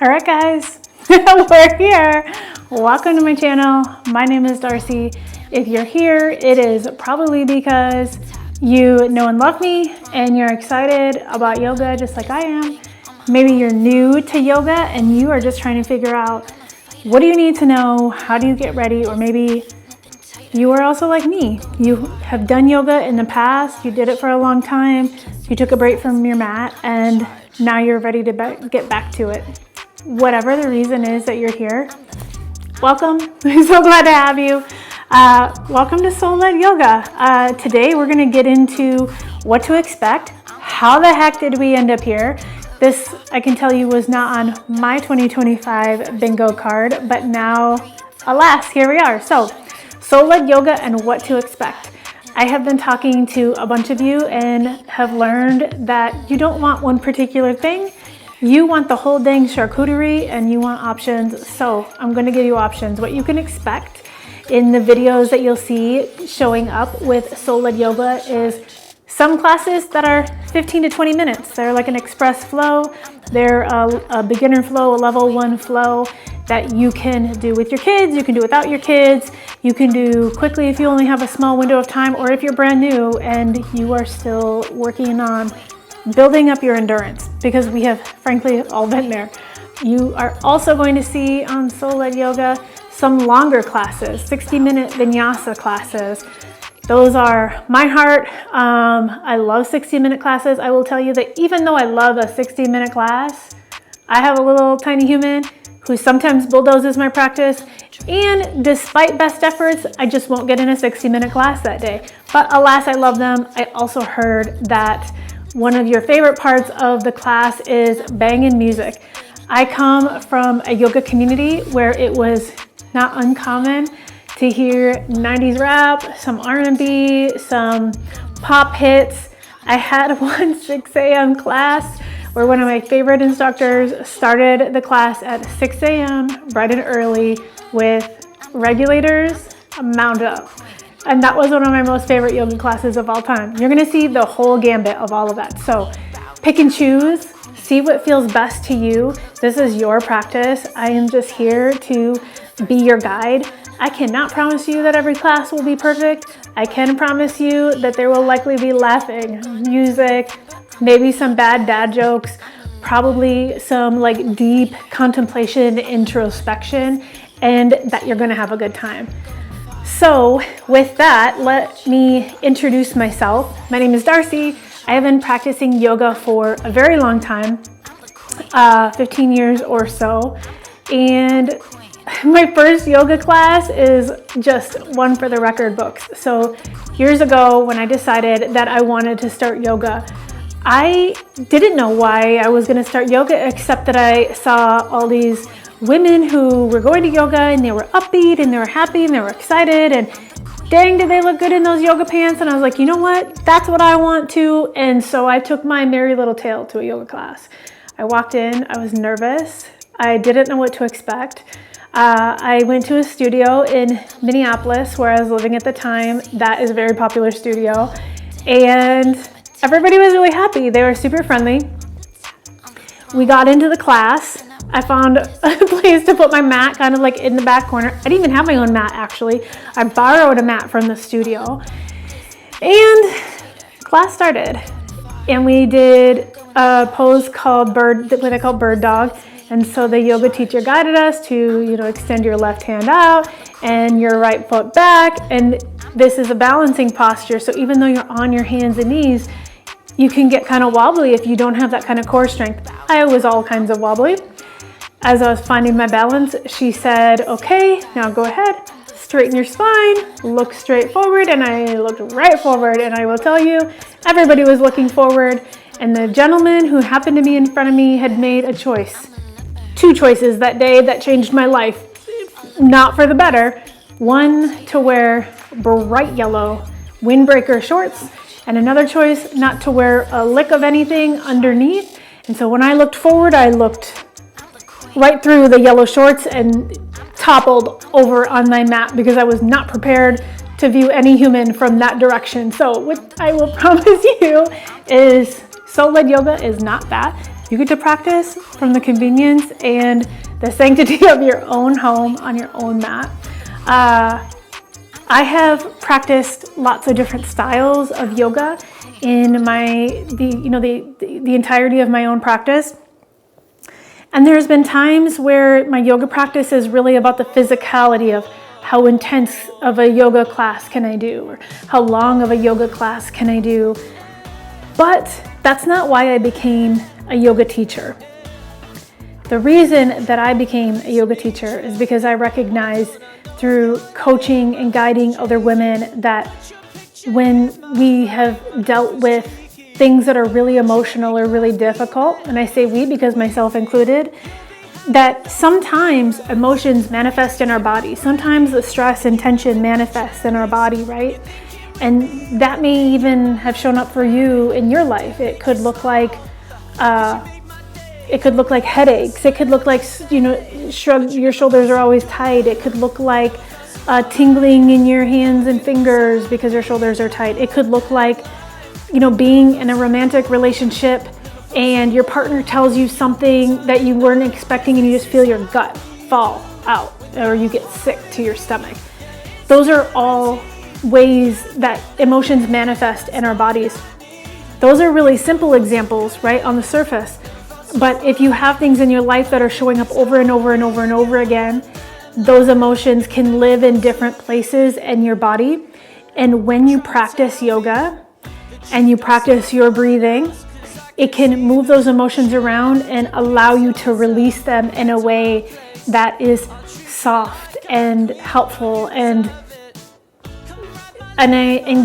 All right, guys, we're here. Welcome to my channel. My name is Darcie. If you're here, it is probably because you know and love me and you're excited about yoga just like I am. Maybe you're new to yoga and you are just trying to figure out what do you need to know, how do you get ready, or maybe you are also like me. You have done yoga in the past, you did it for a long time, you took a break from your mat, and now you're ready to get back to it. Whatever the reason is that you're here, welcome. I'm so glad to have you. Welcome to Soul-Led Yoga. Today we're gonna get into what to expect. How the heck did we end up here? This, I can tell you, was not on my 2025 bingo card, but now, alas, here we are. So, Soul-Led Yoga and what to expect. I have been talking to a bunch of you and have learned that you don't want one particular thing. You want the whole dang charcuterie and you want options. So I'm going to give you options. What you can expect in the videos that you'll see showing up with Soul-Led Yoga is some classes that are 15 to 20 minutes. They're like an express flow. They're a beginner flow, a level 1 flow that you can do with your kids. You can do without your kids. You can do quickly if you only have a small window of time, or if you're brand new and you are still working on building up your endurance, because we have frankly all been there. You are also going to see on Soul-Led Yoga some longer classes, 60-minute vinyasa classes. Those are my heart. I love 60-minute classes. I will tell you that even though I love a 60-minute class, I have a little tiny human who sometimes bulldozes my practice, and despite best efforts, I just won't get in a 60-minute class that day. But alas, I love them. I also heard that one of your favorite parts of the class is banging music. I come from a yoga community where it was not uncommon to hear 90s rap, some R&B, some pop hits. I had one 6 a.m. class where one of my favorite instructors started the class at 6 a.m. bright and early with regulators mounted up. And that was one of my most favorite yoga classes of all time. You're gonna see the whole gambit of all of that. So pick and choose, see what feels best to you. This is your practice. I am just here to be your guide. I cannot promise you that every class will be perfect. I can promise you that there will likely be laughing, music, maybe some bad dad jokes, probably some like deep contemplation, introspection, and that you're gonna have a good time. So with that, let me introduce myself. My name is Darcie. I have been practicing yoga for a very long time, 15 years or so. And my first yoga class is just one for the record books. So years ago when I decided that I wanted to start yoga, I didn't know why I was gonna start yoga, except that I saw all these women who were going to yoga and they were upbeat and they were happy and they were excited, and dang, did they look good in those yoga pants. And I was like, you know what, that's what I want to. And so I took my merry little tail to a yoga class. I walked in, I was nervous. I didn't know what to expect. I went to a studio in Minneapolis where I was living at the time. That is a very popular studio. And everybody was really happy. They were super friendly. We got into the class. I found a place to put my mat kind of like in the back corner. I didn't even have my own mat, actually. I borrowed a mat from the studio. And class started. And we did a pose called what I call bird dog. And so the yoga teacher guided us to, extend your left hand out and your right foot back. And this is a balancing posture. So even though you're on your hands and knees, you can get kind of wobbly if you don't have that kind of core strength. I was all kinds of wobbly. As I was finding my balance, she said, okay, now go ahead, straighten your spine, look straight forward. And I looked right forward, and I will tell you, everybody was looking forward. And the gentleman who happened to be in front of me had made a choice. 2 choices that day that changed my life, not for the better. One, to wear bright yellow windbreaker shorts, and another choice, not to wear a lick of anything underneath. And so when I looked forward, I looked right through the yellow shorts and toppled over on my mat because I was not prepared to view any human from that direction. So what I will promise you is Soul-Led Yoga is not that. You get to practice from the convenience and the sanctity of your own home on your own mat. I have practiced lots of different styles of yoga in the entirety of my own practice. And there's been times where my yoga practice is really about the physicality of how intense of a yoga class can I do, or how long of a yoga class can I do. But that's not why I became a yoga teacher. The reason that I became a yoga teacher is because I recognize through coaching and guiding other women that when we have dealt with things that are really emotional or really difficult, and I say we because myself included, that sometimes emotions manifest in our body. Sometimes the stress and tension manifests in our body, right? And that may even have shown up for you in your life. It could look like headaches. It could look like, your shoulders are always tight. It could look like tingling in your hands and fingers because your shoulders are tight. It could look like, being in a romantic relationship and your partner tells you something that you weren't expecting and you just feel your gut fall out or you get sick to your stomach. Those are all ways that emotions manifest in our bodies. Those are really simple examples, right, on the surface. But if you have things in your life that are showing up over and over and over and over again, those emotions can live in different places in your body. And when you practice yoga and you practice your breathing, it can move those emotions around and allow you to release them in a way that is soft and helpful and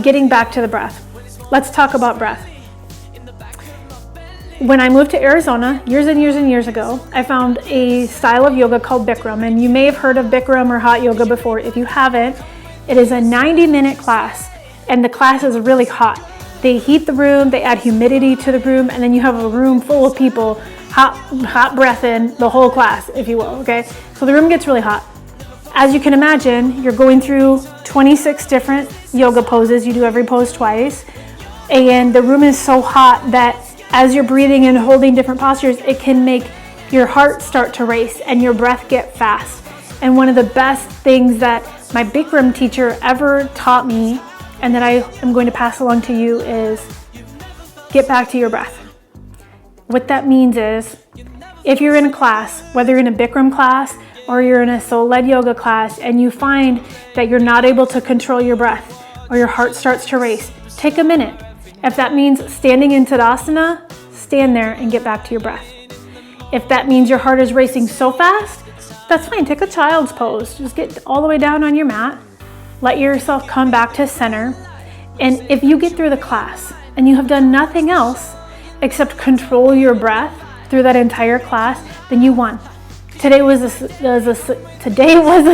getting back to the breath. Let's talk about breath. When I moved to Arizona years and years and years ago, I found a style of yoga called Bikram, and you may have heard of Bikram or hot yoga before. If you haven't, it is a 90-minute class, and the class is really hot. They heat the room, they add humidity to the room, and then you have a room full of people, hot breath in the whole class, if you will, okay? So the room gets really hot. As you can imagine, you're going through 26 different yoga poses. You do every pose twice, and the room is so hot that as you're breathing and holding different postures, it can make your heart start to race and your breath get fast. And one of the best things that my Bikram teacher ever taught me and that I am going to pass along to you is get back to your breath. What that means is if you're in a class, whether you're in a Bikram class or you're in a soul-led yoga class, and you find that you're not able to control your breath or your heart starts to race, take a minute. If that means standing in Tadasana, stand there and get back to your breath. If that means your heart is racing so fast, that's fine. Take a child's pose. Just get all the way down on your mat. Let yourself come back to center. And if you get through the class and you have done nothing else except control your breath through that entire class, then you won. Today was a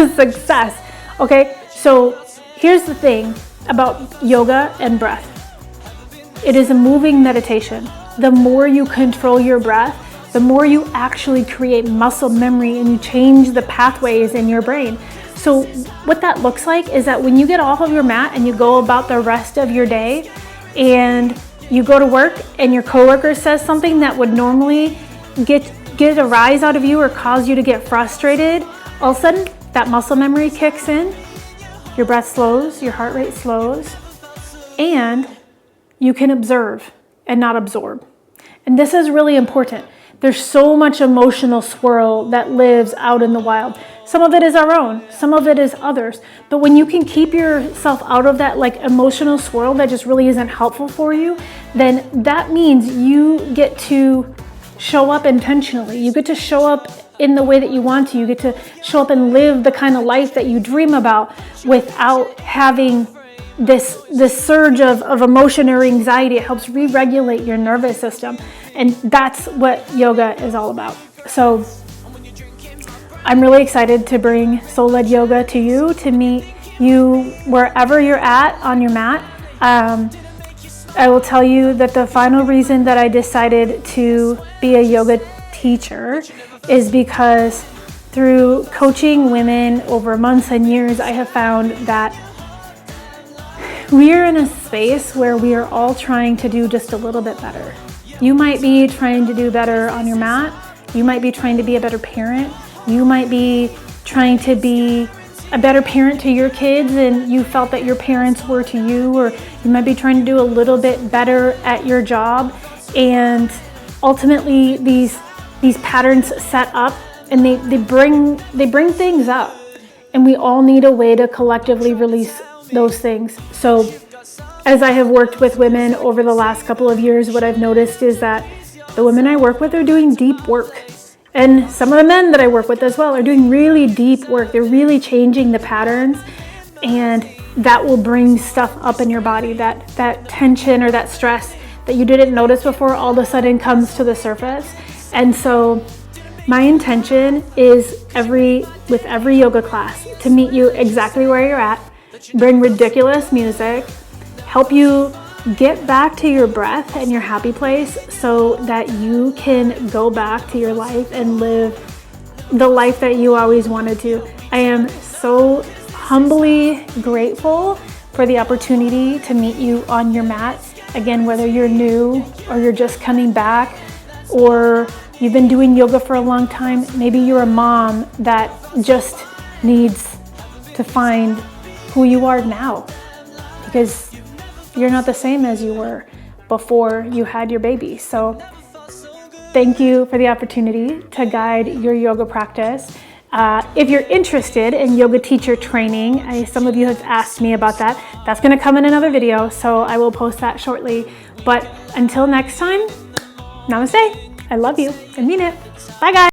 success. Okay, so here's the thing about yoga and breath. It is a moving meditation. The more you control your breath, the more you actually create muscle memory and you change the pathways in your brain. So what that looks like is that when you get off of your mat and you go about the rest of your day and you go to work and your coworker says something that would normally get a rise out of you or cause you to get frustrated, all of a sudden that muscle memory kicks in, your breath slows, your heart rate slows, and you can observe and not absorb. And this is really important. There's so much emotional swirl that lives out in the wild. Some of it is our own, some of it is others. But when you can keep yourself out of that emotional swirl that just really isn't helpful for you, then that means you get to show up intentionally. You get to show up in the way that you want to. You get to show up and live the kind of life that you dream about without having this surge of emotion or anxiety. It helps re-regulate your nervous system. And that's what yoga is all about. So I'm really excited to bring soul-led yoga to you, to meet you wherever you're at on your mat. I will tell you that the final reason that I decided to be a yoga teacher is because through coaching women over months and years, I have found that we are in a space where we are all trying to do just a little bit better. You might be trying to do better on your mat. You might be trying to be a better parent. You might be trying to be a better parent to your kids and you felt that your parents were to you, or you might be trying to do a little bit better at your job. And ultimately these patterns set up and they bring things up, and we all need a way to collectively release those things. So as I have worked with women over the last couple of years, what I've noticed is that the women I work with are doing deep work. And some of the men that I work with as well are doing really deep work. They're really changing the patterns, and that will bring stuff up in your body. That tension or that stress that you didn't notice before all of a sudden comes to the surface. And so my intention is with every yoga class to meet you exactly where you're at, bring ridiculous music, help you get back to your breath and your happy place so that you can go back to your life and live the life that you always wanted to. I am so humbly grateful for the opportunity to meet you on your mat. Again, whether you're new or you're just coming back, or you've been doing yoga for a long time, maybe you're a mom that just needs to find who you are now, because you're not the same as you were before you had your baby. So thank you for the opportunity to guide your yoga practice. If you're interested in yoga teacher training, some of you have asked me about that. That's going to come in another video, so I will post that shortly. But until next time, namaste. I love you and mean it. Bye guys.